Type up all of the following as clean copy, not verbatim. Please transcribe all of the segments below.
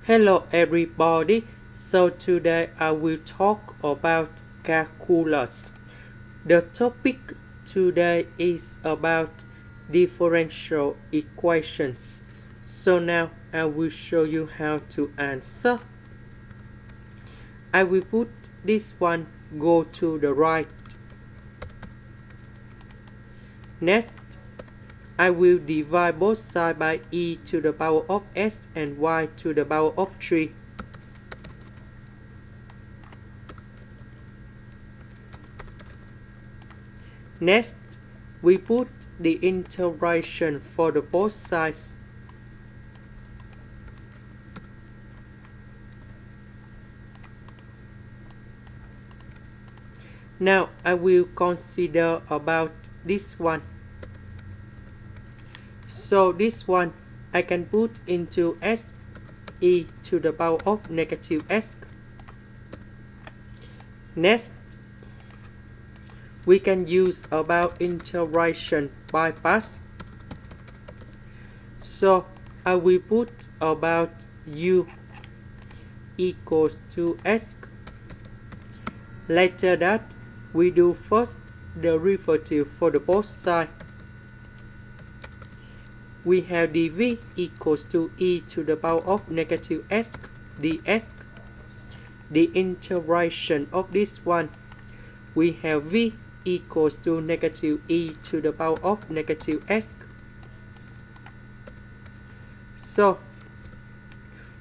Hello everybody, so today I will talk about calculus. The topic today is about differential equations. So now I will show you how to answer. I will put this one go to the right. Next, I will divide both sides by e to the power of s and y to the power of 3. Next, we put the integration for the both sides. Now I will consider about this one. So this one I can put into s e to the power of negative s. Next, we can use about integration by parts. So I will put about u equals to s. Later that, we do first the derivative for the both sides. We have dv equals to e to the power of negative s ds. The integration of this one, we have v equals to negative e to the power of negative s. So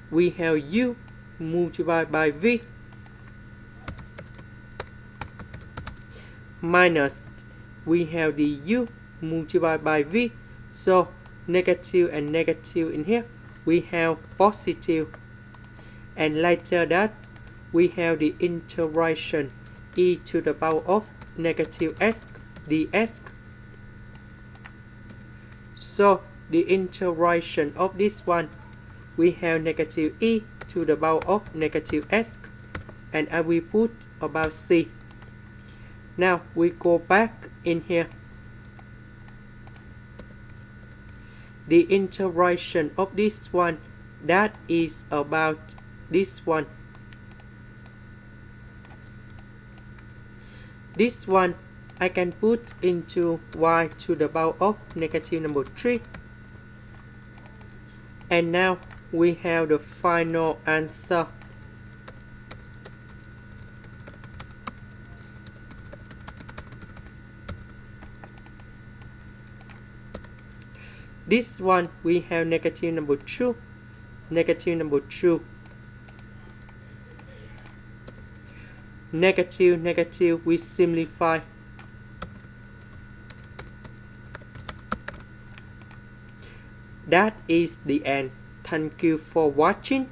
we have u multiplied by v minus we have the u multiplied by v. So negative and negative in here, we have positive, and later that we have the integration e to the power of negative s ds. So the integration of this one, we have negative e to the power of negative s, and I will put about c. Now we go back in here. The integration of this one, that is about this one. This one I can put into y to the power of negative number 3. And now we have the final answer. This one we have negative number 2, negative number 2. Negative, negative, we simplify. That is the end. Thank you for watching.